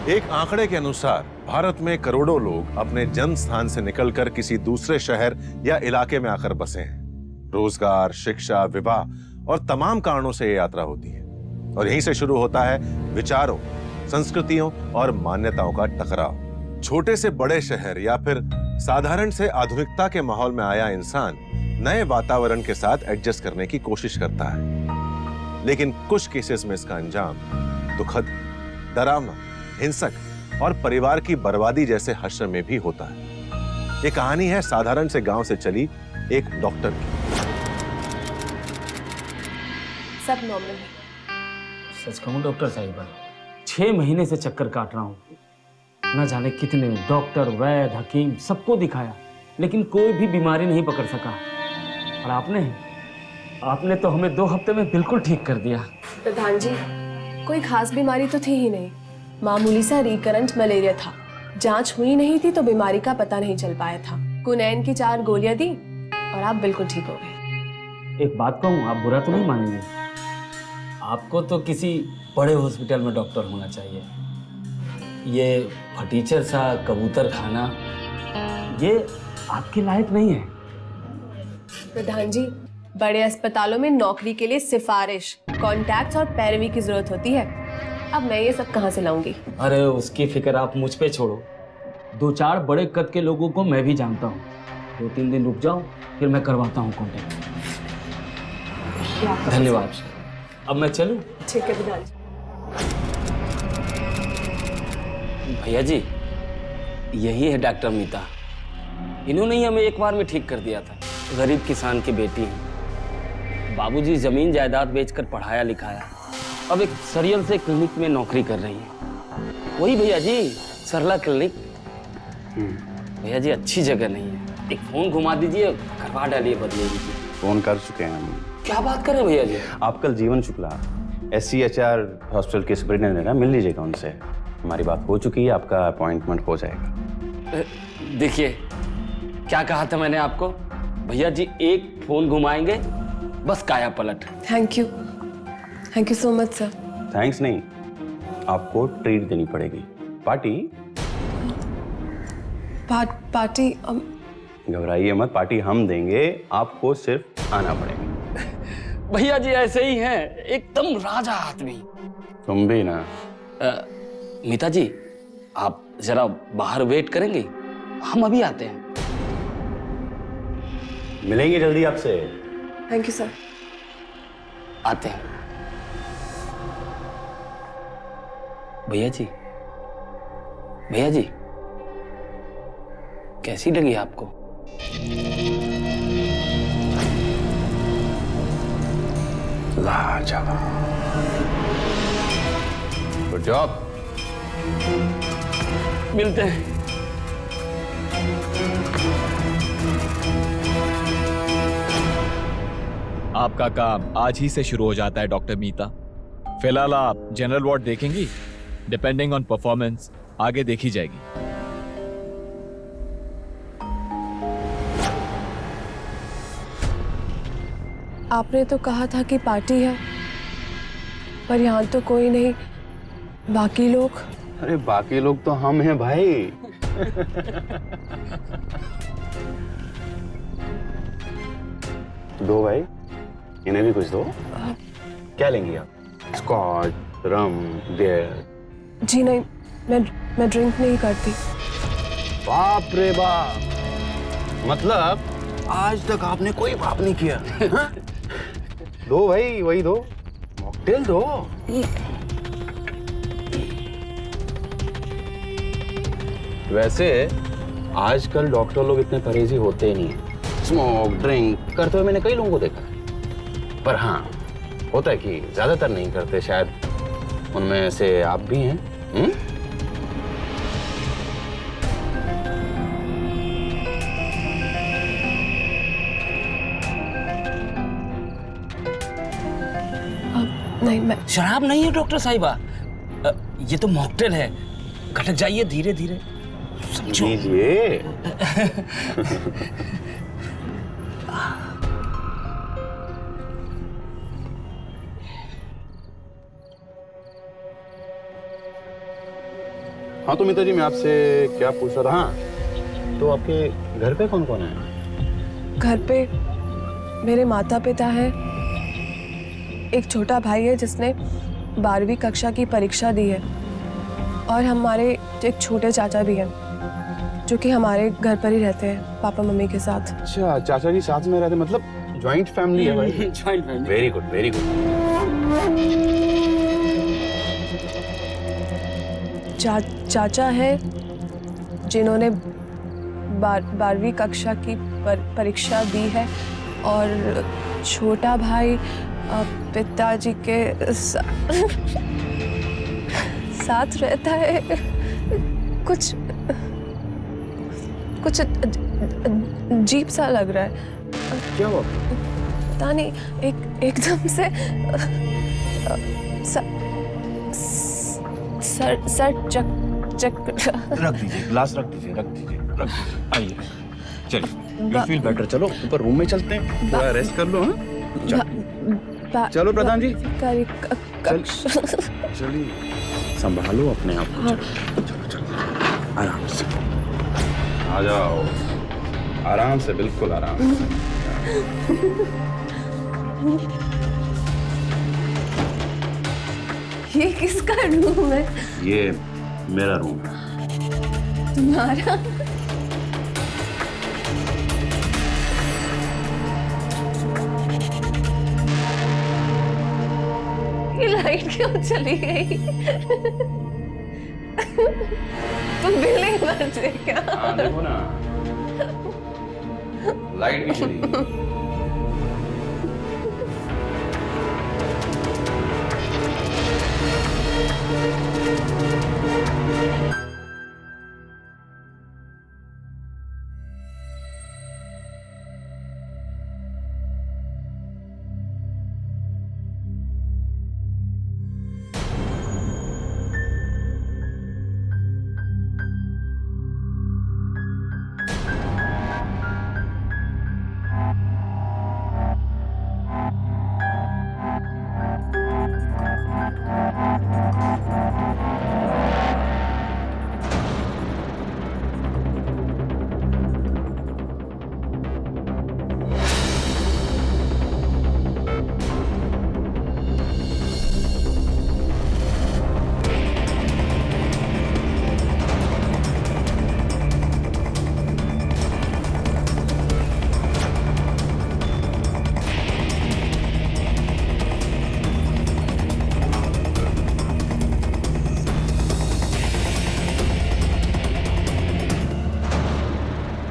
एक आंकड़े के अनुसार भारत में करोड़ों लोग अपने जन्म स्थान से निकलकर किसी दूसरे शहर या इलाके में आकर बसे हैं। रोजगार, शिक्षा, विवाह और तमाम कारणों से ये यात्रा होती है और यहीं से शुरू होता है विचारों, संस्कृतियों और मान्यताओं का टकराव। छोटे से बड़े शहर या फिर साधारण से आधुनिकता के माहौल में आया इंसान नए वातावरण के साथ एडजस्ट करने की कोशिश करता है, लेकिन कुछ केसेस में इसका अंजाम दुखद, डरावना, हिंसक और परिवार की बर्बादी जैसे हश्र में भी होता है। ये कहानी है साधारण से गांव से चली एक डॉक्टर की। सब नॉर्मल है। सच कहूं डॉक्टर साहिबा, 6 महीने से चक्कर काट रहा हूँ। न जाने कितने डॉक्टर, वैद्य, हकीम सबको दिखाया, लेकिन कोई भी बीमारी नहीं पकड़ सका। और आपने तो हमें 2 हफ्ते में बिल्कुल ठीक कर दिया। प्रधान जी, कोई खास बीमारी तो थी ही नहीं, मामूली सा रिकरेंट मलेरिया था। जांच हुई नहीं थी तो बीमारी का पता नहीं चल पाया था। कुनैन की 4 गोलियां दी और आप बिल्कुल ठीक हो गए। एक बात कहूँ, आप बुरा तो नहीं मानेंगे, आपको तो किसी बड़े हॉस्पिटल में डॉक्टर होना चाहिए। ये फटीचर सा कबूतर खाना, ये आपके लायक नहीं है। प्रधान जी, बड़े अस्पतालों में नौकरी के लिए सिफारिश, कॉन्टैक्ट्स और पैरवी की जरूरत होती है। अब मैं ये सब कहाँ से लाऊंगी? अरे उसकी फिक्र आप मुझ पे छोड़ो। 2-4 बड़े कद के लोगों को मैं भी जानता हूँ। 2-3 दिन रुक जाओ, फिर मैं करवाता हूँ कॉन्टैक्ट। धन्यवाद। अब मैं चलूँ? ठीक है प्रधान जी। भैया जी, यही है डॉक्टर मीता। इन्होंने ही हमें एक बार में ठीक कर दिया था। गरीब किसान की बेटी है। बाबूजी जमीन जायदाद बेचकर पढ़ाया लिखाया, अब एक सरियल से क्लिनिक में नौकरी कर रही है। वही भैया जी, सरला क्लिनिक। भैया जी, अच्छी जगह नहीं है, एक फोन घुमा दीजिए, करवा डालिए, बदले दीजिए। फोन कर चुके हैं हम। क्या बात करें भैया जी? आप कल जीवन शुक्ला SCHR हॉस्पिटल के सुपरिटेंडेंट है, मिल लीजिएगा उनसे। हमारी बात हो चुकी है, आपका अपॉइंटमेंट हो जाएगा। देखिए, क्या कहा था मैंने आपको? भैया जी एक फोन घुमाएंगे, बस काया पलट। Thank you so much sir. Thanks नहीं, आपको ट्रीट देनी पड़ेगी। पार्टी? पार्टी? घबराइए मत, पार्टी हम देंगे, आपको सिर्फ आना पड़ेगा। भैया जी ऐसे ही हैं, एकदम राजा आदमी। तुम भी ना। मीता जी, आप जरा बाहर वेट करेंगे, हम अभी आते हैं। मिलेंगे जल्दी आपसे। Thank you sir. आते हैं। भैया जी, कैसी लगी आपको? लाजवाब। Good job. मिलते हैं। आपका काम आज ही से शुरू हो जाता है डॉक्टर मीता। फिलहाल आप जनरल वार्ड देखेंगी, डिपेंडिंग ऑन परफॉर्मेंस आगे देखी जाएगी। आपने तो कहा था कि पार्टी है, पर यहाँ तो कोई नहीं। बाकी लोग? अरे बाकी लोग तो हम हैं भाई। दो भाई, इन्हें भी कुछ दो। क्या लेंगी आप? स्कॉच, रम, बियर? जी नहीं, मैं ड्रिंक नहीं करती। बाप रे बाप, मतलब आज तक आपने कोई पाप नहीं किया। दो भाई, वही दो, मॉकटेल दो। वैसे आजकल डॉक्टर लोग इतने परहेजी होते ही नहीं। स्मोक ड्रिंक करते हुए मैंने कई लोगों को देखा है, पर हाँ होता है कि ज्यादातर नहीं करते। शायद उनमें से आप भी हैं। नहीं, मैं शराब नहीं है डॉक्टर साहिबा, ये तो मॉकटेल है। खटक जाइए धीरे धीरे, समझो। लीजिए। हाँ तो मिता जी, मैं आपसे क्या पूछ रहा था, हाँ तो आपके घर पे कौन कौन है? घर पे मेरे माता पिता हैं, एक छोटा भाई है जिसने 12वीं कक्षा की परीक्षा दी है, और हमारे एक छोटे चाचा भी हैं जो कि हमारे घर पर ही रहते हैं पापा मम्मी के साथ। अच्छा, चाचा जी साथ में रहते, मतलब जॉइंट फैमिली है भाई। Joint family. Very good, very good. चाचा है जिन्होंने 12वीं कक्षा की परीक्षा दी है, और छोटा भाई पिताजी के साथ रहता है। कुछ अजीब सा लग रहा है। क्या हुआ? पता नहीं, एकदम से सर चक रख दीजिए, ग्लास रख दीजिए, रख दीजिए, रख दीजिए। आइए, चलिए, यू फील बेटर। चलो ऊपर रूम में चलते हैं, थोड़ा रेस्ट कर लो। हाँ चलो प्रधान जी, चलिए, संभालो अपने आप को। चलो चलो, आराम से आ जाओ, आराम से, बिल्कुल आराम से। ये किसका रूम है? ये मेरा रूम है। तुम्हारा? ये लाइट क्यों चली गई? तुम बिल नहीं भरते क्या? हाँ देखो ना, लाइट भी चली गई।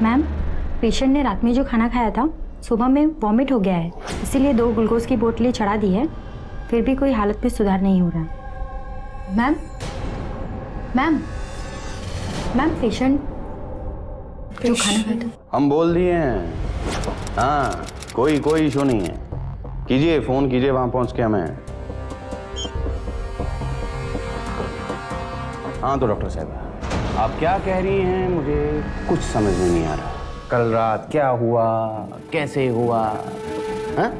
मैम, पेशेंट ने रात में जो खाना खाया था सुबह में वॉमिट हो गया है, इसीलिए 2 ग्लूकोज की बोतलें चढ़ा दी है, फिर भी कोई हालत में सुधार नहीं हो रहा। मैम मैम मैम पेशेंट जो खाना खाया था। हम बोल दिए हैं, हाँ कोई इशू नहीं है। कीजिए, फोन कीजिए वहां पहुंच के हमें। हाँ तो डॉक्टर साहब, आप क्या कह रही हैं, मुझे कुछ समझ में नहीं आ रहा। कल रात क्या हुआ, कैसे हुआ, हाँ?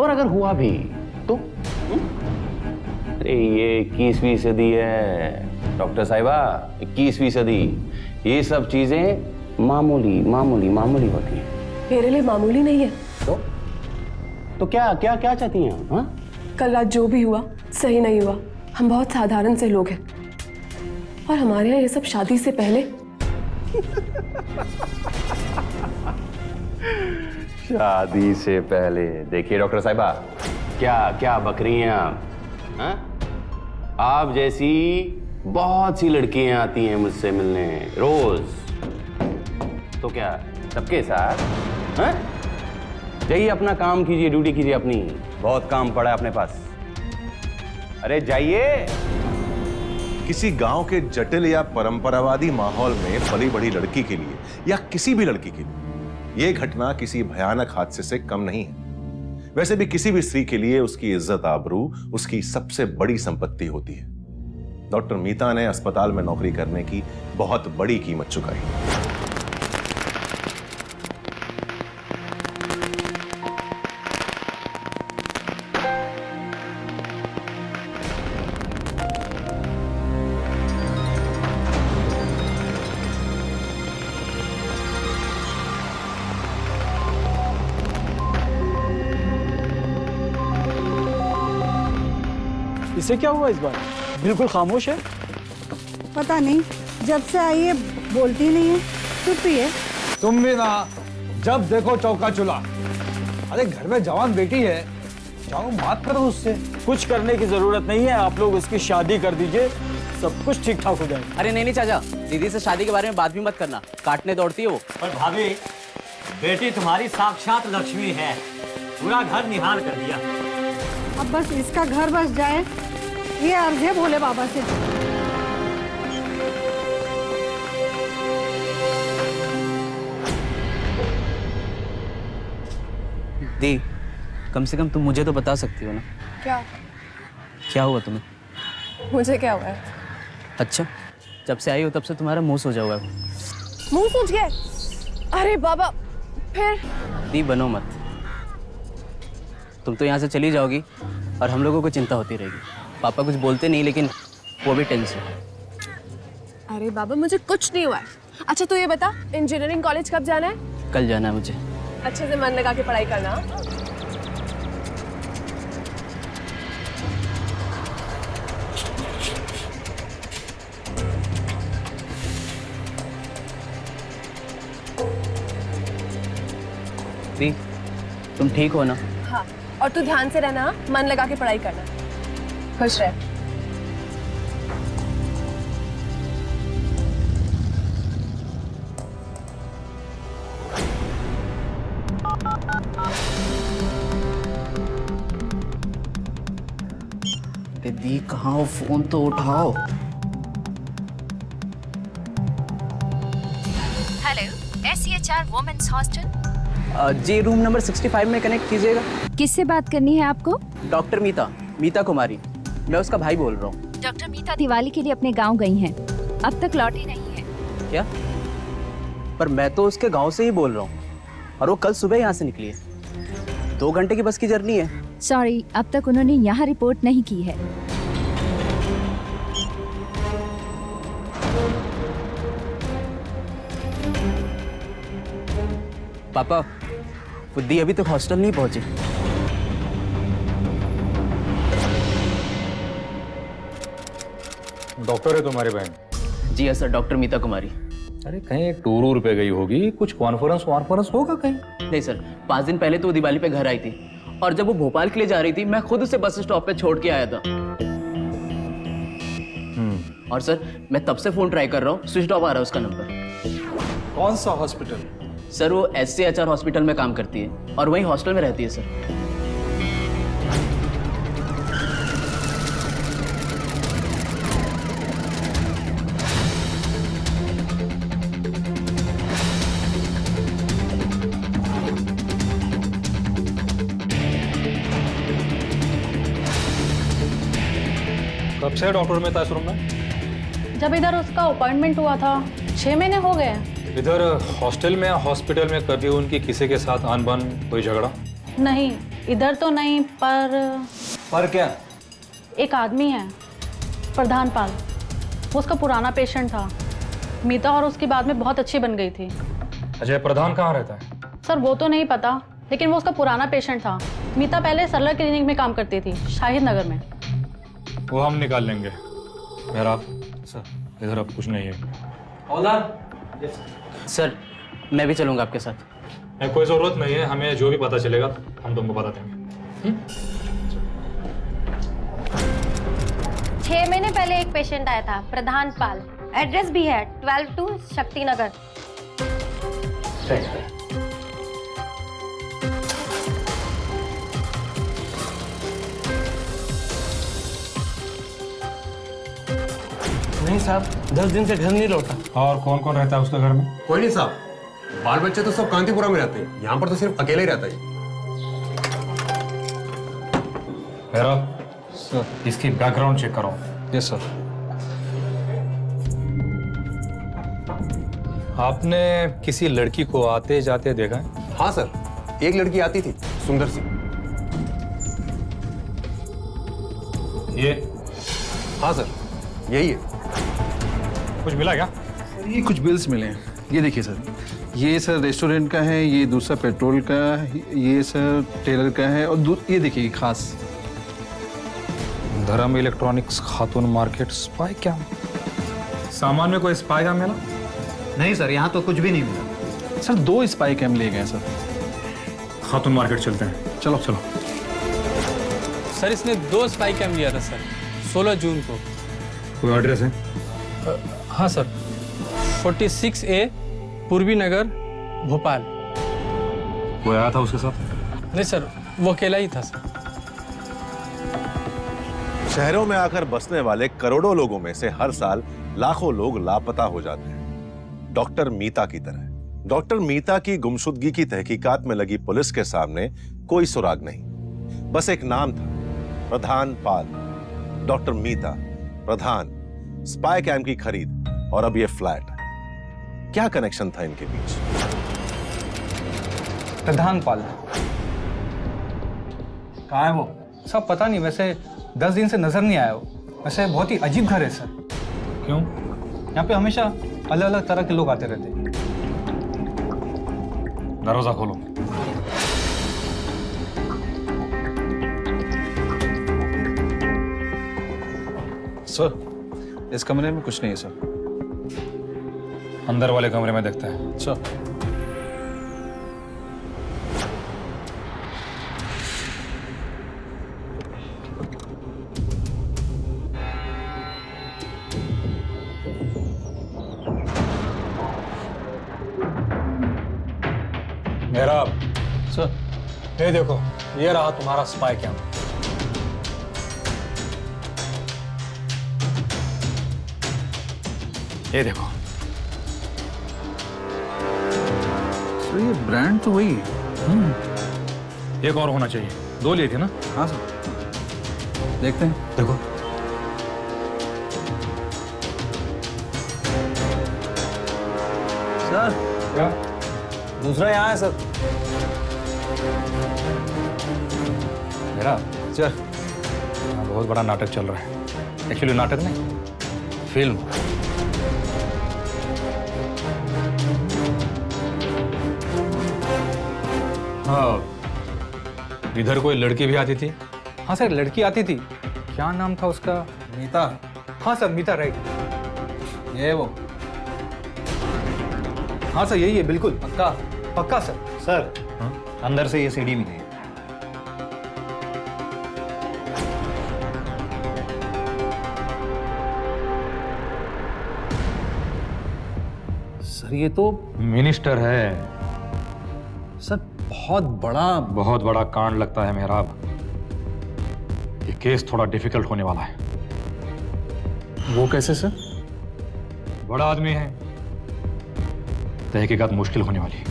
और अगर हुआ भी तो? अरे ये 21वीं सदी है डॉक्टर साहिबा, 21वीं सदी। ये सब चीजें मामूली मामूली मामूली होती हैं। मेरे लिए मामूली नहीं है। तो क्या क्या क्या चाहती हैं? हाँ? कल रात जो भी हुआ सही नहीं हुआ। हम बहुत साधारण से लोग हैं, और हमारे यहाँ ये सब शादी से पहले। शादी से पहले? देखिए डॉक्टर साहिबा, क्या क्या बकरी हैं आप, हाँ? आप जैसी बहुत सी लड़कियां आती हैं मुझसे मिलने रोज, तो क्या सबके साथ? हाँ? जाइए अपना काम कीजिए, ड्यूटी कीजिए अपनी, बहुत काम पड़ा है अपने पास। अरे जाइए। किसी गांव के जटिल या परंपरावादी माहौल में पली बड़ी लड़की के लिए, या किसी भी लड़की के लिए, यह घटना किसी भयानक हादसे से कम नहीं है। वैसे भी किसी भी स्त्री के लिए उसकी इज्जत आबरू उसकी सबसे बड़ी संपत्ति होती है। डॉक्टर मीता ने अस्पताल में नौकरी करने की बहुत बड़ी कीमत चुकाई। इसे क्या हुआ इस बार? बिल्कुल खामोश है। पता नहीं, जब से आई है बोलती नहीं है, चुप ही है। तुम भी ना, जब देखो चौका चुला। अरे घर में जवान बेटी है, जाओ बात करो उससे। कुछ करने की जरूरत नहीं है, आप लोग उसकी शादी कर दीजिए, सब कुछ ठीक ठाक हो जाएगा। अरे नहीं चाचा, दीदी से शादी के बारे में बात भी मत करना, काटने दौड़ती है वो। पर भाभी, बेटी तुम्हारी साक्षात लक्ष्मी है, पूरा घर निहाल कर दिया। अब बस इसका घर बस जाए, ये अर्ज है भोले बाबा से। दी, कम से कम तुम मुझे तो बता सकती हो ना, क्या हुआ तुम्हें? मुझे क्या हुआ है? अच्छा, जब से आई हो तब से तुम्हारा मुंह सूजा हुआ है। मुंह सूज गया? अरे बाबा, फिर? दी बनो मत, तुम तो यहाँ से चली जाओगी और हम लोगों को चिंता होती रहेगी। पापा कुछ बोलते नहीं, लेकिन वो भी टेंशन। अरे बाबा, मुझे कुछ नहीं हुआ है। अच्छा तू ये बता, इंजीनियरिंग कॉलेज कब जाना है? कल जाना है मुझे। अच्छे से मन लगा के पढ़ाई करना। दी, तुम ठीक हो ना? हाँ, और तू ध्यान से रहना, मन लगा के पढ़ाई करना। खुश रह। दीदी कहाँ हो? फोन तो उठाओ। Hello, SCHR women's hostel. जी, रूम नंबर 65 में कनेक्ट कीजिएगा। किससे बात करनी है आपको? डॉक्टर मीता कुमारी, मैं उसका भाई बोल रहा हूँ। डॉक्टर मीता दिवाली के लिए अपने गांव गई हैं, अब तक लौटी नहीं है। क्या? पर मैं तो उसके गांव से ही बोल रहा हूँ, और वो कल सुबह यहाँ से निकली है। 2 घंटे की बस की जर्नी है। सॉरी, अब तक उन्होंने यहाँ रिपोर्ट नहीं की है। पापा, बुद्धि अभी तक हॉस्टल नहीं पहुंची। डॉक्टर है तुम्हारी बहन? जी हाँ सर, डॉक्टर मीता कुमारी। अरे कहीं टूर पे गई होगी, कुछ कॉन्फ्रेंस होगा कहीं? नहीं सर, 5 दिन पहले तो वो दिवाली पे घर आई थी, और जब वो भोपाल के लिए जा रही थी, मैं खुद उसे बस स्टॉप पे छोड़ के आया था। और सर, मैं तब से फोन ट्राई कर रहा हूँ, स्विच ऑफ आ रहा है उसका नंबर। कौन सा हॉस्पिटल? सर, वो SCHR हॉस्पिटल में काम करती है, और वहीं हॉस्टल में रहती है सर। कब से डॉक्टर में था इस रूम में? जब इधर उसका अपॉइंटमेंट हुआ था, 6 महीने हो गए हैं। इधर हॉस्टल में या हॉस्पिटल में कभी उनकी किसी के साथ अनबन, कोई झगड़ा? नहीं, इधर तो नहीं, पर क्या? एक आदमी है, प्रधान पाल, वो उसका पुराना पेशेंट था। मीता और उसकी बाद में बहुत अच्छी बन गई थी। अजय प्रधान कहाँ रहता है? सर वो तो नहीं पता, लेकिन वो उसका पुराना पेशेंट था। मीता पहले सरला क्लिनिक में काम करती थी, शाहिद नगर में। वो हम निकाल लेंगे। मेरा सर, इधर अब कुछ नहीं है। सर, मैं भी चलूंगा आपके साथ। नहीं, कोई जरूरत नहीं है, हमें जो भी पता चलेगा हम तुमको बता देंगे। 6 महीने पहले एक पेशेंट आया था, प्रधान पाल। एड्रेस भी है 12-2 शक्ति नगर। नहीं साहब, 10 दिन से घर नहीं लौटा। और कौन कौन रहता है उसके घर में? कोई नहीं साहब, बाल बच्चे तो सब कांतिपुरा में रहते हैं, यहाँ पर तो सिर्फ अकेले ही रहता है। मेरा सर, इसकी बैकग्राउंड चेक करो। Yes sir. आपने किसी लड़की को आते जाते देखा है? हाँ सर, एक लड़की आती थी, सुंदर सी। ये? हाँ सर, यही है। कुछ मिला क्या? ये कुछ बिल्स मिले हैं, ये देखिए सर। ये सर रेस्टोरेंट का है, ये दूसरा पेट्रोल का, ये सर टेलर का है, और ये देखिए खास। धर्म इलेक्ट्रॉनिक्स खातून मार्केट स्पाई कैम। सामान में कोई स्पाई कैम मिला? नहीं सर, यहाँ तो कुछ भी नहीं मिला। सर 2 स्पाई कैम ले गए सर। खातून मार्केट चलते हैं। चलो चलो। सर इसने 2 स्पाई कैम लिया था सर, 16 जून को। कोई एड्रेस है? हाँ सर, 46A पूर्वी नगर, भोपाल। कोई आया था उसके साथ? नहीं सर, वो अकेला ही था सर। शहरों में आकर बसने वाले करोड़ों लोगों में से हर साल लाखों लोग लापता हो जाते हैं, डॉक्टर मीता की तरह। डॉक्टर मीता की गुमशुदगी की तहकीकात में लगी पुलिस के सामने कोई सुराग नहीं, बस एक नाम था, प्रधान पाल। डॉक्टर मीता, प्रधान, स्पाई कैम की खरीद और अब ये फ्लैट। क्या कनेक्शन था इनके बीच? प्रधान पाल कहाँ है वो? सब पता नहीं, वैसे 10 दिन से नजर नहीं आया वो। वैसे बहुत ही अजीब घर है सर। क्यों? यहाँ पे हमेशा अलग अलग तरह के लोग आते रहते हैं। दरवाजा खोलो। सर इस कमरे में कुछ नहीं है सर। अंदर वाले कमरे में देखते हैं। सर मेरा सर ये देखो, ये रहा तुम्हारा स्पाई कैम। ये देखो सर, ये ब्रांड तो वही है। एक और होना चाहिए। 2 लिए थे ना? हाँ सर, देखते हैं। देखो सर, क्या? दूसरा यहाँ है सर। मेरा चल, यहाँ बहुत बड़ा नाटक चल रहा है। एक्चुअली नाटक नहीं, फिल्म। हाँ, इधर कोई लड़की भी आती थी। हाँ सर, लड़की आती थी। क्या नाम था उसका? मीता। हाँ सर, मीता, राइट। ये वो। हाँ सर, यही है, बिल्कुल पक्का पक्का सर। सर, अंदर से ये सीडी मिली है। सर ये तो मिनिस्टर है सर, बहुत बड़ा कांड लगता है मेहराब। ये केस थोड़ा डिफिकल्ट होने वाला है। वो कैसे सर? बड़ा आदमी है, तहकीकात मुश्किल होने वाली है।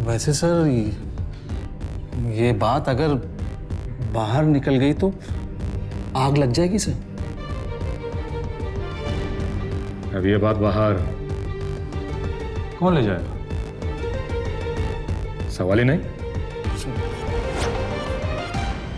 वैसे सर ये बात अगर बाहर निकल गई तो आग लग जाएगी सर। अब ये बात बाहर कौन ले जाएगा? सवाल ही नहीं।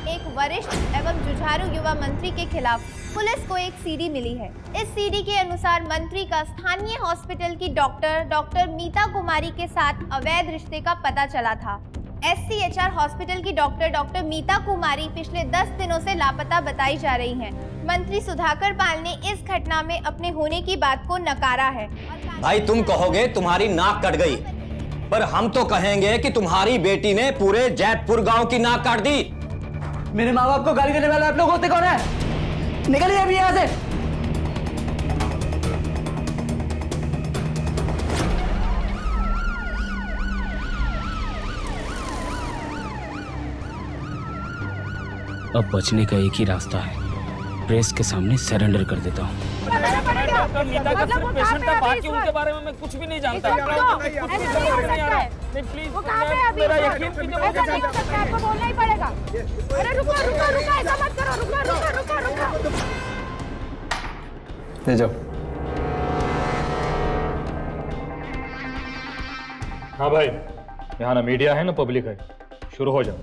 एक वरिष्ठ एवं जुझारू युवा मंत्री के खिलाफ पुलिस को एक सीडी मिली है। इस सीडी के अनुसार मंत्री का स्थानीय हॉस्पिटल की डॉक्टर मीता कुमारी के साथ अवैध रिश्ते का पता चला था। SCHR हॉस्पिटल की डॉक्टर मीता कुमारी पिछले 10 दिनों से लापता बताई जा रही हैं। मंत्री सुधाकर पाल ने इस घटना में अपने होने की बात को नकारा है। भाई तुम कहोगे तुम्हारी नाक कट गई, पर हम तो कहेंगे कि तुम्हारी बेटी ने पूरे जैतपुर गांव की नाक काट दी। मेरे माँ बाप को गाली देने वाले आप लोग होते कौन है? निकलिए अभी यहाँ से। अब बचने का एक ही रास्ता है, प्रेस के सामने सरेंडर कर देता हूँ। मीता का सिर्फ पेशेंट था, बाकी उनके बारे में मैं कुछ भी नहीं जानता। प्लीज मेरा यकीन कीजिए, आपको बोलना ही पड़ेगा। अरे रुको ऐसा मत करो, रुको। ले जाओ। हाँ भाई, यहाँ ना मीडिया है ना पब्लिक है, शुरू हो जाओ।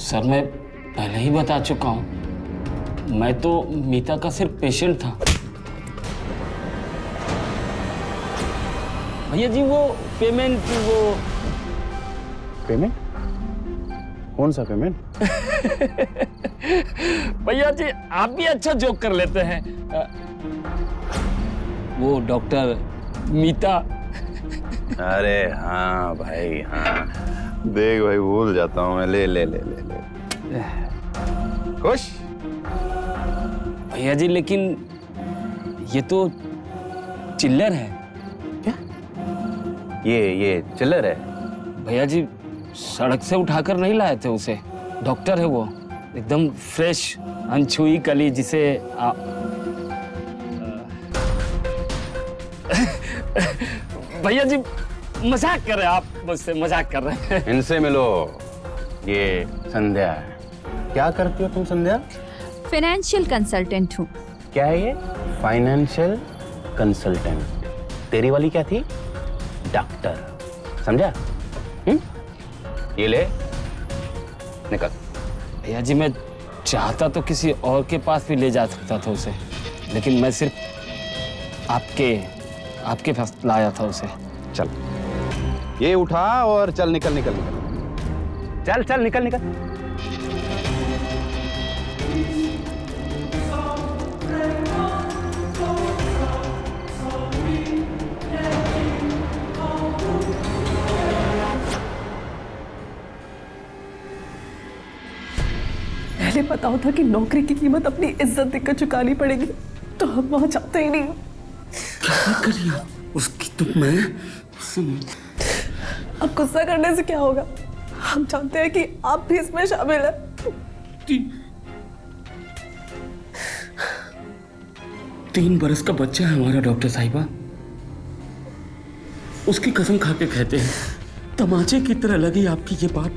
सर मैं पहले ही बता चुका हूँ, मैं तो मीता का सिर्फ पेशेंट था। भैया जी वो पेमेंट पेमेंट? कौन सा पेमेंट? भैया जी आप भी अच्छा जोक कर लेते हैं। वो डॉक्टर मीता। अरे हाँ भाई हाँ, देख भाई भूल जाता हूँ मैं। ले ले ले ले ले खुश। भैया जी लेकिन ये तो चिल्लर है। क्या? ये चिल्लर है? भैया जी सड़क से उठाकर नहीं लाए थे उसे, डॉक्टर है वो, एकदम फ्रेश अनछुई कली जिसे भैया जी मजाक कर रहे हैं आप मुझसे, मजाक कर रहे हैं। इनसे मिलो, ये संध्या है। क्या करती हो तुम संध्या? फाइनेंशियल कंसल्टेंट हूँ। क्या है ये? Financial consultant. तेरी वाली क्या थी? डॉक्टर। समझा? ये ले, निकल। भैया जी मैं चाहता तो किसी और के पास भी ले जा सकता था उसे, लेकिन मैं सिर्फ आपके पास लाया था उसे। चल ये उठा और चल निकल निकल निकल। चल चल निकल निकल। पहले पता होता कि नौकरी की कीमत अपनी इज्जत देकर चुकानी पड़ेगी तो हम वहां जाते ही नहीं। क्या करिए उसकी तो मैं। अब गुस्सा करने से क्या होगा? हम जानते हैं कि आप भी इसमें शामिल हैं। 3 बरस का बच्चा है हमारा डॉक्टर साहिबा। उसकी कसम खा के कहते हैं, तमाचे की तरह लगी आपकी ये बात।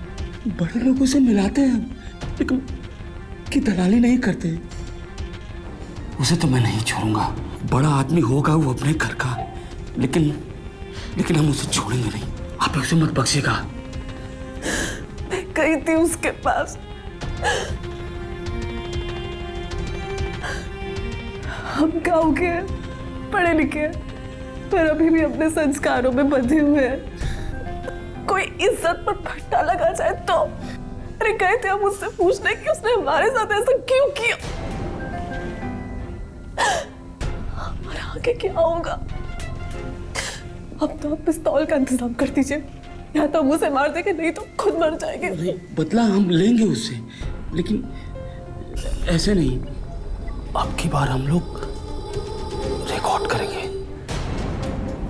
बड़े लोगों से मिलाते हैं लेकिन की दलाली नहीं करते। उसे तो मैं नहीं छोड़ूंगा। बड़ा आदमी होगा वो अपने घर का, लेकिन हम उसे छोड़ेंगे नहीं। आप उसे मत बख्शिएगा। मैं गई थी उसके पास, हम गाँव के पढ़े लिखे पर अभी भी अपने संस्कारों में बंधे हुए हैं। कोई इज्जत पर फट्टा लगा जाए तो अरे गए थे हम उससे पूछने कि उसने हमारे साथ ऐसा क्यों किया। हमारा आगे क्या होगा? अब तो आप पिस्तौल का इंतजाम कर दीजिए, या तो हम उसे मार देंगे नहीं तो खुद मर जाएंगे। नहीं, बदला हम लेंगे उससे, लेकिन ऐसे नहीं। अब की बार हम लोग रिकॉर्ड करेंगे।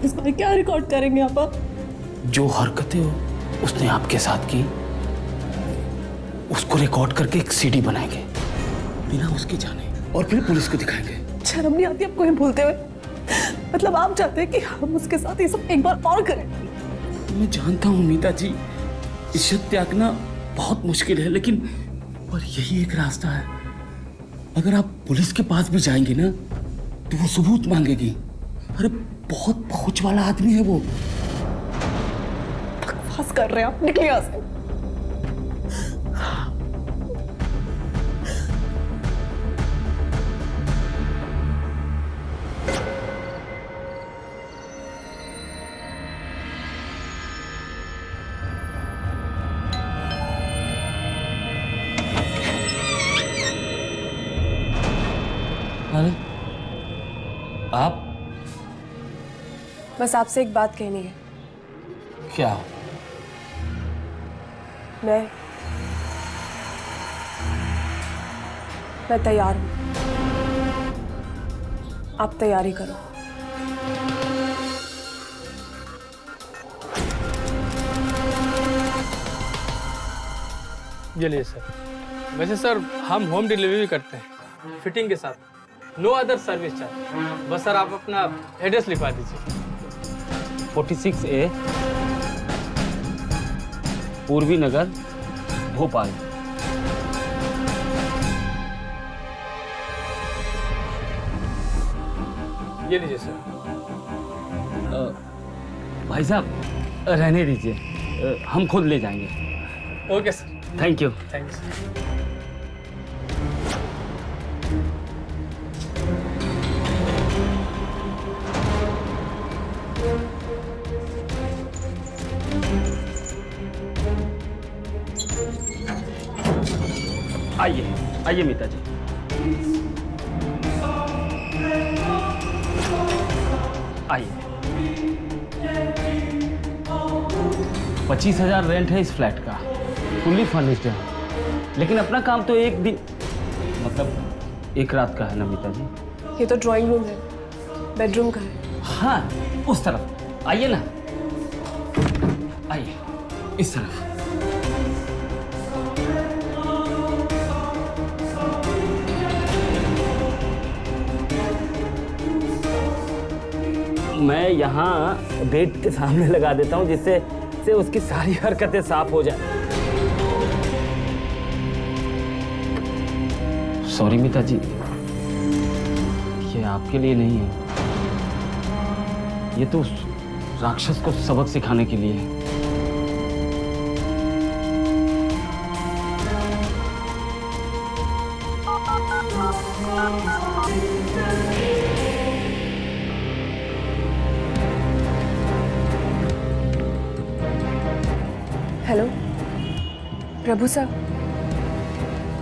इस बार क्या रिकॉर्ड करेंगे आप? जो हरकतें उसने आपके साथ की उसको रिकॉर्ड करके एक सीडी बनाएंगे बिना उसके जाने, और फिर पुलिस को दिखाएंगे। शर्म नहीं आती आपको ये बोलते हुए? मतलब आप चाहते हैं कि हम उसके साथ ये सब एक बार और करें? मैं जानता हूँ मीता जी, इज्जत त्यागना बहुत मुश्किल है, लेकिन पर यही एक रास्ता है। अगर आप पुलिस के पास भी जाएंगे ना तो वो सबूत मांगेगी। अरे बहुत पहुंच वाला आदमी है वो। बकवास कर रहे हैं आप, निकलिए यहाँ से। अरे आप? बस आपसे एक बात कहनी है। क्या? मैं तैयार हूं, आप तैयारी करो। ये लिए सर। वैसे सर हम होम डिलीवरी भी करते हैं फिटिंग के साथ, नो अदर सर्विस चार्ज। बस सर आप अपना एड्रेस लिखवा दीजिए। 46A पूर्वी नगर, भोपाल। ये लीजिए सर। भाई साहब रहने दीजिए, हम खुद ले जाएंगे। Okay sir. Thank you. Thanks. आइए मीता जी। आइए। 25,000 रेंट है इस फ्लैट का, फुल्ली फर्निश्ड है। लेकिन अपना काम तो एक दिन मतलब एक रात का है ना मीता जी? ये तो ड्राइंग रूम है, बेडरूम का है। हाँ, उस तरफ आइए ना, आइए इस तरफ। मैं यहाँ बेड के सामने लगा देता हूँ जिससे उसकी सारी हरकतें साफ हो जाए। सॉरी मीता जी, ये आपके लिए नहीं है, ये तो राक्षस को सबक सिखाने के लिए है। हेलो प्रभु सर,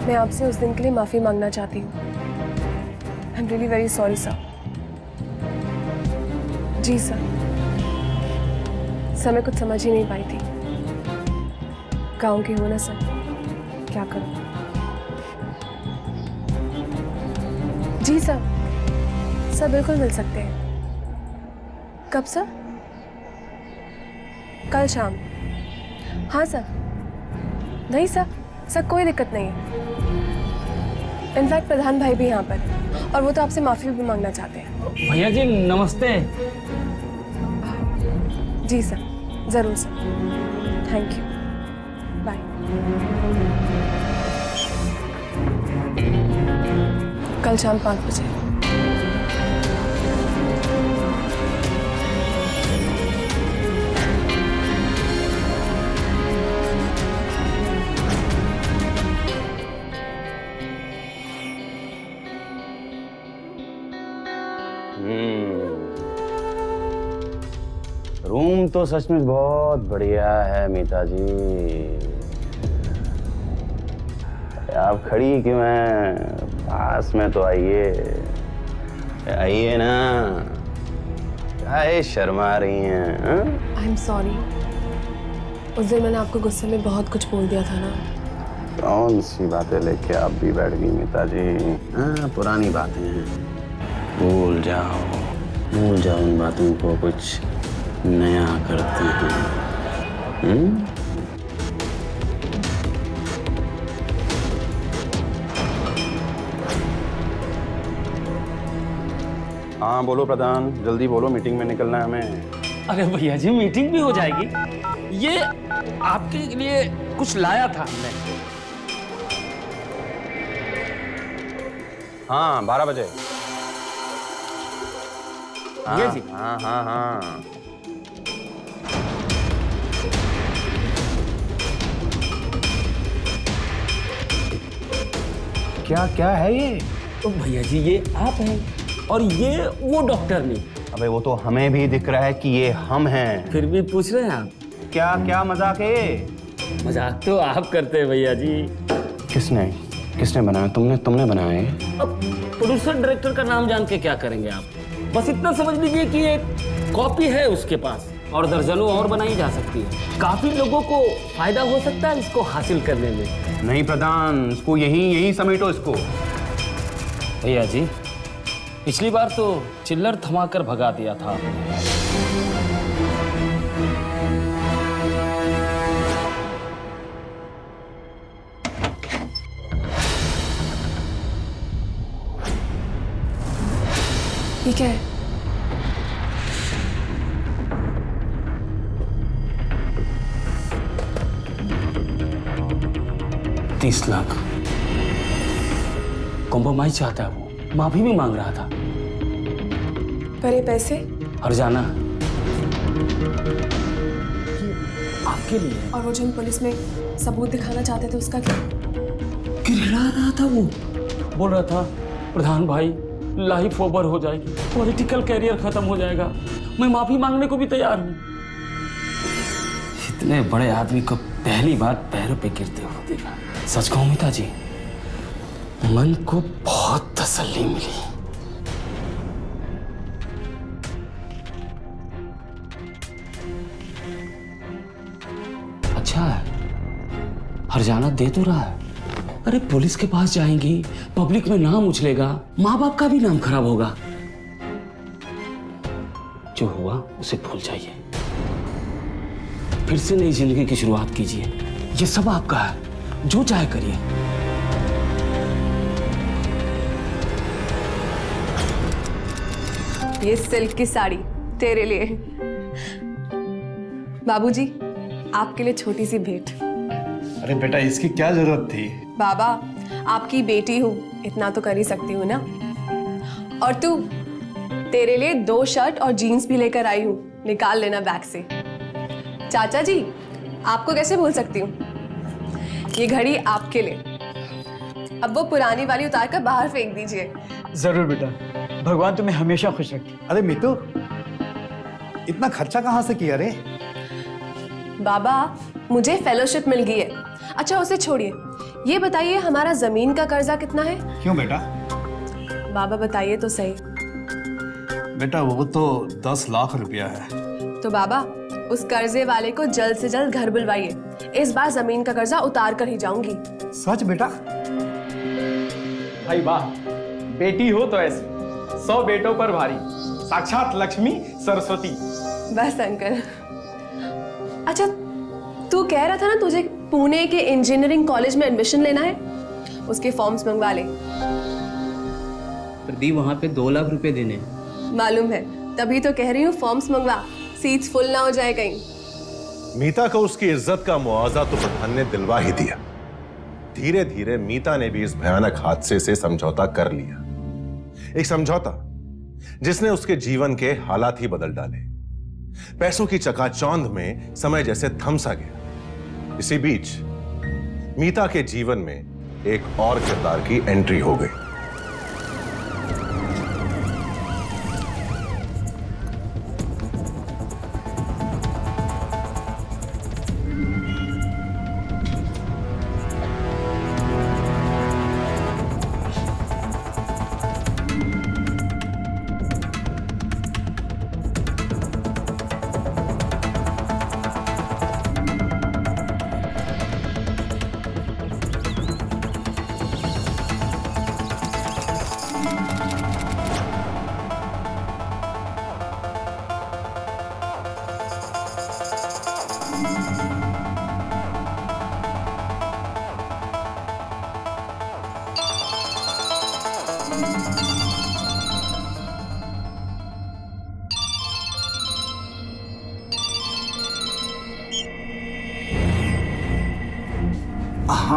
मैं आपसे उस दिन के लिए माफी मांगना चाहती हूँ। I am really very sorry sir. जी सर, मैं कुछ समझ ही नहीं पाई थी। गांव की हो ना सर, क्या करूं। जी सर बिल्कुल मिल सकते हैं। कब सर? कल शाम? हाँ सर। नहीं सर कोई दिक्कत नहीं है। इनफैक्ट प्रधान भाई भी यहाँ पर, और वो तो आपसे माफी भी मांगना चाहते हैं। भैया जी नमस्ते। जी सर, जरूर सर। Thank you, bye. कल शाम 5 बजे। रूम तो सच में बहुत बढ़िया है मीता जी। आप खड़ी क्यों हैं? पास में तो आइए, आइए ना। काहे शर्मा रही हैं? आई एम सॉरी, उस दिन मैंने आपको गुस्से में बहुत कुछ बोल दिया था ना। कौन सी बातें लेके आप भी बैठ गई मीता जी? हाँ, पुरानी बातें हैं, भूल जाओ उन बातों को, कुछ नया करते हैं। हाँ बोलो प्रधान, जल्दी बोलो, मीटिंग में निकलना है हमें। अरे भैया जी मीटिंग भी हो जाएगी। ये आपके लिए कुछ लाया था हमने। हाँ 12 बजे। ये जी। हाँ। क्या है ये? तो भैया जी ये आप हैं और ये वो डॉक्टर नहीं। अबे वो तो हमें भी दिख रहा है कि ये हम हैं। फिर भी पूछ रहे हैं आप? क्या मजाक है ये? मजाक तो आप करते हैं भैया जी। किसने बनाया? तुमने बनाया है? अब प्रोड्यूसर डायरेक्टर का नाम जान के क्या करेंगे आप? बस इतना समझ लीजिए कि एक कॉपी है उसके पास, और दर्जनों और बनाई जा सकती है। काफी लोगों को फायदा हो सकता है इसको हासिल करने में। नहीं प्रधान, इसको यही समेटो इसको। भैया जी पिछली बार तो चिल्लर थमाकर भगा दिया था आपने। ये क्या है? $30 लाख कॉम्प्रोमाइज चाहता है वो, माफी भी मांग रहा था। पर ये पैसे? हरजाना आपके लिए। और वो जो हम पुलिस में सबूत दिखाना चाहते थे उसका क्या? गिड़गिड़ा रहा था वो, बोल रहा था प्रधान भाई लाइफ ओवर हो जाएगी, पॉलिटिकल कैरियर खत्म हो जाएगा, मैं माफी मांगने को भी तैयार हूं। इतने बड़े आदमी को पहली बार पैरों पे गिरते हुए देखा। सच कहूं मीता जी, मन को बहुत तसल्ली मिली। अच्छा है, हरजाना दे तो रहा है। अरे पुलिस के पास जाएंगी, पब्लिक में नाम उछलेगा, माँ बाप का भी नाम खराब होगा। जो हुआ उसे भूल जाइए, फिर से नई जिंदगी की शुरुआत कीजिए। ये सब आपका है, जो चाहे करिए। ये सिल्क की साड़ी तेरे लिए। बाबूजी, आपके लिए छोटी सी भेंट। अरे बेटा, इसकी क्या जरूरत थी? बाबा, आपकी बेटी हूँ, इतना तो कर ही सकती हूँ ना। और तू, तेरे लिए 2 शर्ट और जीन्स भी लेकर आई हूँ, निकाल लेना बैग से। चाचा जी, आपको कैसे भूल सकती हूँ? ये घड़ी आपके लिए। अब वो पुरानी वाली उतार कर बाहर फेंक दीजिए। जरूर बेटा, भगवान तुम्हें हमेशा खुश रखे। अरे मीतू, इतना खर्चा कहाँ से किया रे? बाबा, मुझे फेलोशिप मिल गई है। अच्छा उसे छोड़िए, ये बताइए हमारा जमीन का कर्जा कितना है? क्यों बेटा? बाबा बताइए तो सही। बेटा वो तो 10 लाख रुपया है। तो बाबा, उस कर्जे वाले को जल्द से जल्द घर बुलवाइए। इस बार जमीन का कर्जा उतार कर ही जाऊंगी। सच बेटा? भाई वाह, बेटी हो तो ऐसी, 100 बेटों पर भारी, साक्षात लक्ष्मी सरस्वती। बस अंकल। अच्छा, तू कह रहा था ना तुझे पुणे के इंजीनियरिंग कॉलेज में एडमिशन लेना है, उसके फॉर्म्स मंगवा ले। प्रदीप, वहां पे 2 लाख रुपए देने। मालूम है, तभी तो कह रही हूँ फॉर्म्स मंगवा, सीट्स फुल ना हो जाए कहीं। मीता को उसकी इज्जत का मुआवजा तो प्रधान ने दिलवा ही दिया। धीरे धीरे मीता ने भी इस भयानक हादसे से समझौता कर लिया। एक समझौता जिसने उसके जीवन के हालात ही बदल डाले। पैसों की चकाचौंध में समय जैसे थम सा गया। इसी बीच मीता के जीवन में एक और किरदार की एंट्री हो गई।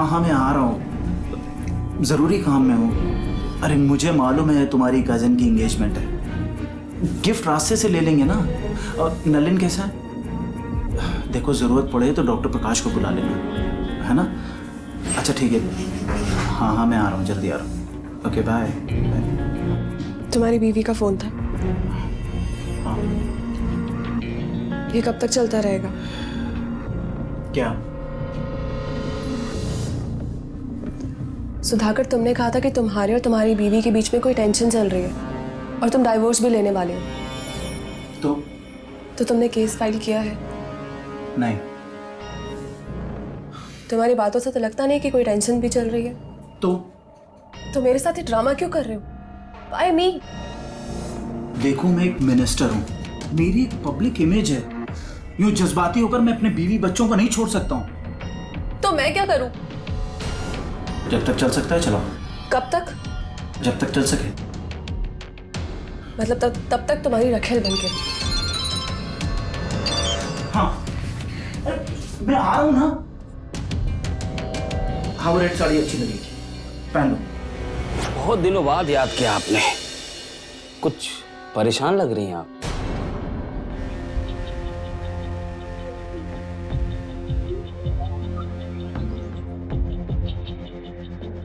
हाँ, मैं आ रहा हूँ, ज़रूरी काम में हूँ। अरे मुझे मालूम है तुम्हारी कज़न की एंगेजमेंट है, गिफ्ट रास्ते से ले लेंगे ना। और नलिन कैसा है? देखो ज़रूरत पड़े तो डॉक्टर प्रकाश को बुला लेना, है ना? अच्छा ठीक है, हाँ मैं आ रहा हूँ, जल्दी आ रहा हूँ। Okay bye. तुम्हारी बीवी का फोन था। हाँ। ये कब तक चलता रहेगा? क्या? सुधाकर, तुमने कहा था कि तुम्हारे और तुम्हारी बीवी के बीच में कोई टेंशन चल रही है और तुम डाइवोर्स भी लेने वाले हो। तो तुमने केस फाइल किया है? नहीं। तुम्हारी बातों से तो लगता नहीं कि कोई टेंशन भी चल रही है। तो मेरे साथ ये ड्रामा क्यों कर रहे हो? Why me? देखो मैं एक मिनिस्टर हूँ, मेरी एक पब्लिक इमेज है। यूं जज्बाती होकर मैं अपने बीवी बच्चों को नहीं छोड़ सकता हूँ। तो मैं क्या करूँ? जब तक चल सकता है चलाओ। कब तक? जब तक चल सके। मतलब तब तक तुम्हारी रखेल बनके। हाँ, मैं आ रहा हूँ ना। हाँ, वो रेड साड़ी अच्छी लगी, पहन लो। बहुत दिनों बाद याद किया आपने। कुछ परेशान लग रही हैं आप।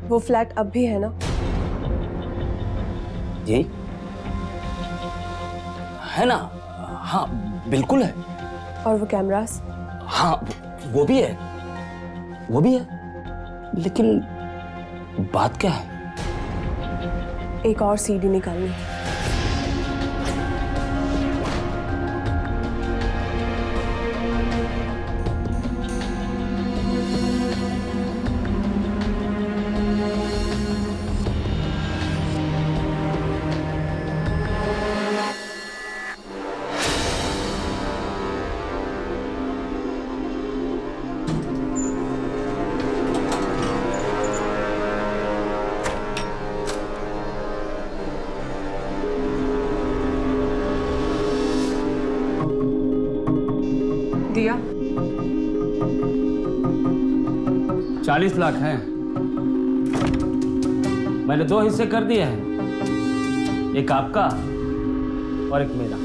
वो फ्लैट अब भी है ना? जी है ना? हाँ बिल्कुल है। और वो कैमरास? हाँ वो भी है, वो भी है। लेकिन बात क्या है? एक और सीडी निकालनी है। दिया 40 लाख हैं। मैंने 2 हिस्से कर दिए हैं, एक आपका और एक मेरा।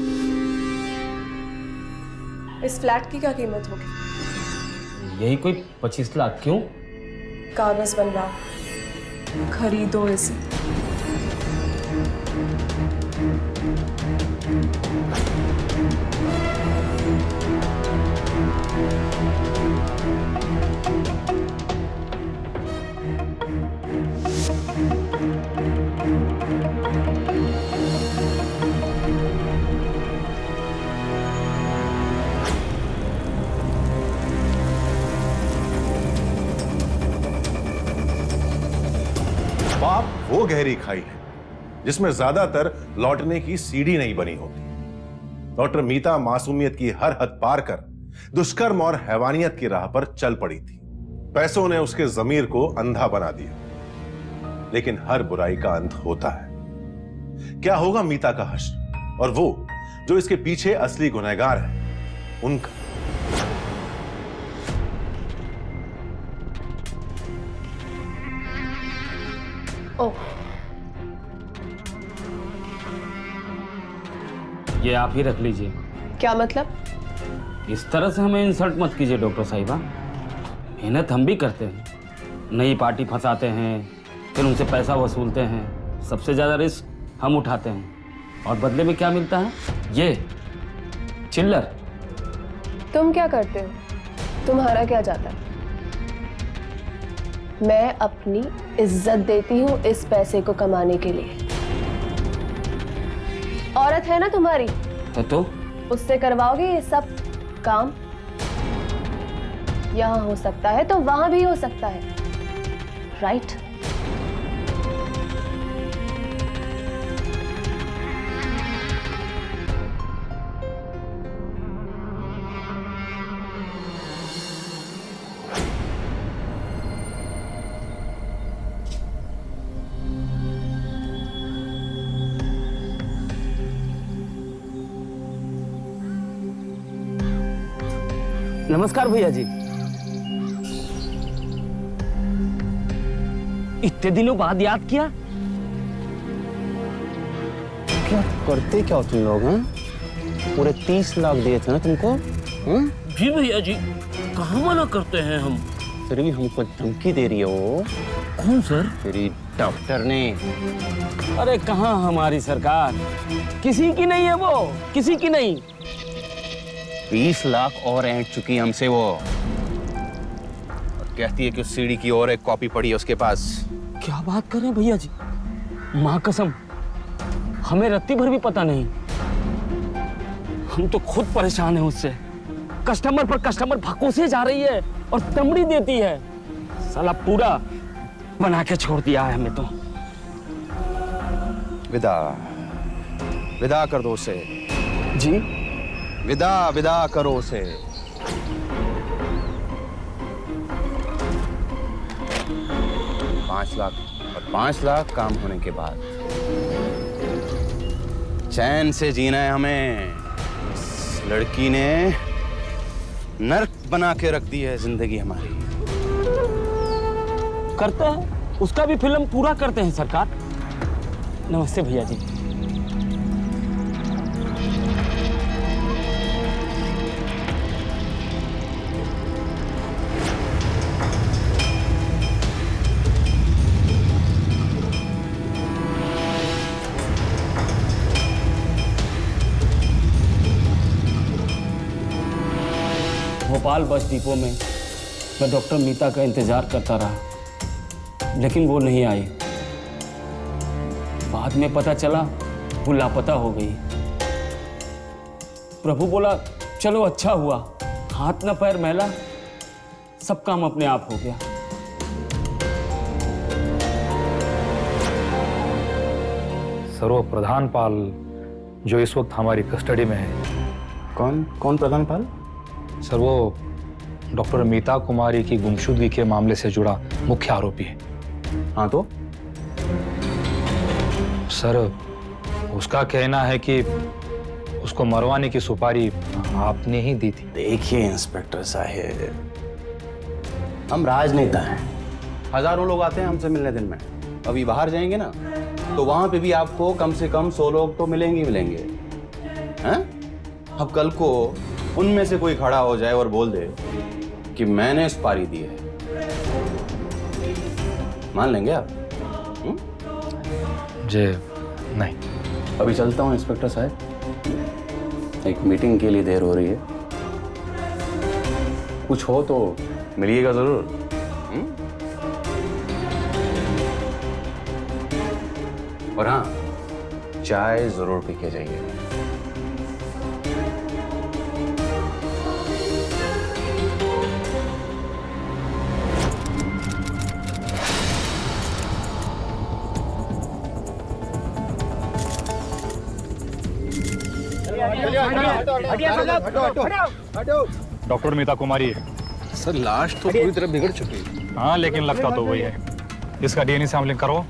इस फ्लैट की क्या कीमत होगी? यही कोई 25 लाख। क्यों? कागज बनवाओ, खरीदो इसे। पाप वो गहरी खाई है जिसमें ज्यादातर लौटने की सीढ़ी नहीं बनी होती। डॉक्टर मीता मासूमियत की हर हद पार कर दुष्कर्म और हैवानियत की राह पर चल पड़ी थी। पैसों ने उसके जमीर को अंधा बना दिया, लेकिन हर बुराई का अंत होता है। क्या होगा मीता का हश्र और वो जो इसके पीछे असली गुनहगार है उनका? ओह, ये आप ही रख लीजिए। क्या मतलब? इस तरह से हमें इंसल्ट मत कीजिए डॉक्टर साहिबा। मेहनत हम भी करते हैं, नई पार्टी फंसाते हैं, फिर उनसे पैसा वसूलते हैं। सबसे ज्यादा रिस्क हम उठाते हैं और बदले में क्या मिलता है? ये चिल्लर। तुम क्या करते हो? तुम्हारा क्या जाता है? मैं अपनी इज्जत देती हूँ इस पैसे को कमाने के लिए। औरत है ना तुम्हारी, तो उससे करवाओगे ये सब काम? यहाँ हो सकता है तो वहां भी हो सकता है, राइट? नमस्कार भैया जी। इतने दिनों बाद याद किया? क्या करते क्या हो तुम लोग? हैं? पूरे 30 लाख दिए थे ना तुमको? जी भैया जी, कहाँ मना करते हैं हम। फिर भी हमको धमकी दे रही है वो। कौन सर? तेरी डॉक्टर ने। अरे कहाँ हमारी सरकार, किसी की नहीं है वो, किसी की नहीं। 20 लाख और ऐंठ चुकी हमसे वो, और कहती है कि उस सीडी की और एक कॉपी पड़ी है उसके पास। क्या बात कर रहे हैं भैया जी? माँ कसम, हमें रत्ती भर भी पता नहीं। हम तो खुद परेशान हैं उससे। कस्टमर पर कस्टमर भकोसे जा रही है और तमड़ी देती है। साला पूरा बना के छोड़ दिया है हमें तो। विदा विदा कर दो उसे। जी विदा विदा करो उसे। $5 लाख और 5 लाख काम होने के बाद चैन से जीना है हमें। इस लड़की ने नर्क बना के रख दी है जिंदगी हमारी। करते हैं, उसका भी फिल्म पूरा करते हैं सरकार। नमस्ते भैया जी। भोपाल बस डिपो में मैं डॉक्टर मीता का इंतजार करता रहा, लेकिन वो नहीं आई। बाद में पता चला वो लापता हो गई। प्रभु बोला चलो अच्छा हुआ, हाथ ना पैर मैला, सब काम अपने आप हो गया। सर वो प्रधानपाल जो इस वक्त हमारी कस्टडी में है। कौन प्रधानपाल? सर वो डॉक्टर मीता कुमारी की गुमशुदगी के मामले से जुड़ा मुख्य आरोपी है। हाँ तो सर उसका कहना है कि उसको मरवाने की सुपारी आपने ही दी थी। देखिए इंस्पेक्टर साहब, हम राजनेता हैं, हजारों लोग आते हैं हमसे मिलने दिन में। अभी बाहर जाएंगे ना तो वहां पे भी आपको कम से कम 100 लोग तो मिलेंगे हैं? अब कल को उनमें से कोई खड़ा हो जाए और बोल दे कि मैंने सुपारी दी है, मान लेंगे आप? जी नहीं। अभी चलता हूँ इंस्पेक्टर साहब, एक मीटिंग के लिए देर हो रही है। कुछ हो तो मिलिएगा जरूर। और हाँ, चाय जरूर पी के जाइए। डॉक्टर मीता कुमारी है। सर लाश तो पूरी तरह बिगड़ चुकी है। हाँ लेकिन लगता तो वही है। इसका डीएनए सैंपलिंग करो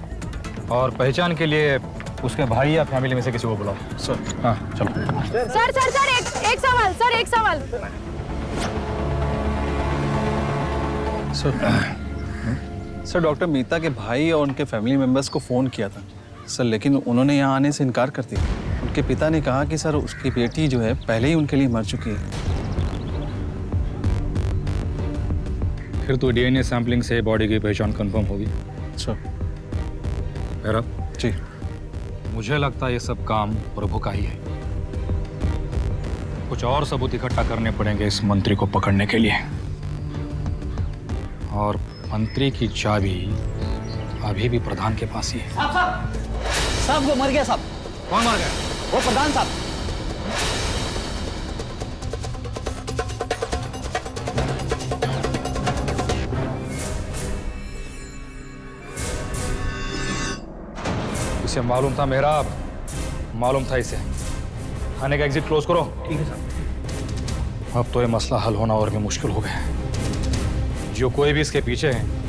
और पहचान के लिए उसके भाई या फैमिली में से किसी को बुलाओ। सर हाँ चलो। सर एक सवाल। सर डॉक्टर मीता के भाई और उनके फैमिली मेंबर्स को फ़ोन किया था सर, लेकिन उन्होंने यहाँ आने से इनकार कर दिया। उनके पिता ने कहा कि सर उसकी बेटी जो है पहले ही उनके लिए मर चुकी है। फिर तो डीएनए सैंपलिंग से बॉडी की पहचान कंफर्म होगी। सर जी, मुझे लगता है ये सब काम प्रभु का ही है। कुछ और सबूत इकट्ठा करने पड़ेंगे इस मंत्री को पकड़ने के लिए, और मंत्री की चाबी अभी भी प्रधान के पास ही है। साहब वो मर गया साहब। कौन मर गया? वो प्रधान साहब। इसे मालूम था मेरा, मालूम था इसे। थाने का एग्जिट क्लोज करो। ठीक है साहब। अब तो ये मसला हल होना और भी मुश्किल हो गया है। जो कोई भी इसके पीछे है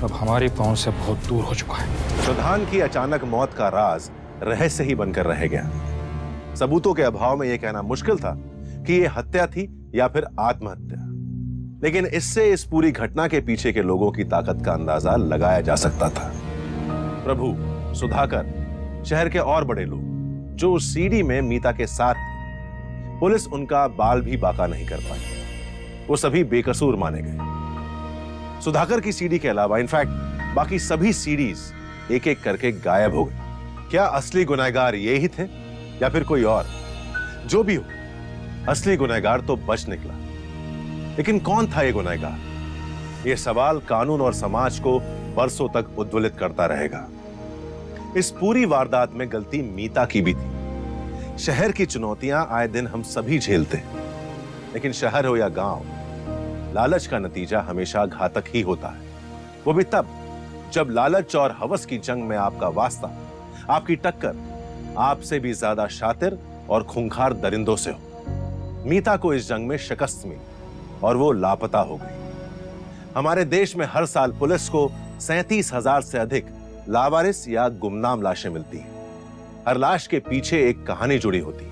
अब हमारी पहुंच से बहुत दूर हो चुका है। प्रधान की अचानक मौत का राज रहस्य ही बनकर रह गया। सबूतों के अभाव में यह कहना मुश्किल था कि यह हत्या थी या फिर आत्महत्या, लेकिन इससे इस पूरी घटना के पीछे के लोगों की ताकत का अंदाजा लगाया जा सकता था। प्रभु, सुधाकर, शहर के और बड़े लोग जो उस सीडी में मीता के साथ थे, पुलिस उनका बाल भी बाका नहीं कर पाई। वो सभी बेकसूर माने गए। सुधाकर की सीडी के अलावा इनफैक्ट बाकी सभी सीडीज एक एक करके गायब हो गए। क्या असली गुनहगार ये ही थे या फिर कोई और? जो भी हो, असली गुनहगार तो बच निकला, लेकिन कौन था ये गुनहगार? ये सवाल कानून और समाज को बरसों तक उद्वेलित करता रहेगा। इस पूरी वारदात में गलती मीता की भी थी। शहर की चुनौतियां आए दिन हम सभी झेलते हैं, लेकिन शहर हो या गांव, लालच का नतीजा हमेशा घातक ही होता है। वो भी तब जब लालच और हवस की जंग में आपका वास्ता, आपकी टक्कर आपसे भी ज्यादा शातिर और खूंखार दरिंदों से हो। मीता को इस जंग में शिकस्त मिली और वो लापता हो गई। हमारे देश में हर साल पुलिस को 37,000 से अधिक लावारिस या गुमनाम लाशें मिलती हैं। हर लाश के पीछे एक कहानी जुड़ी होती है।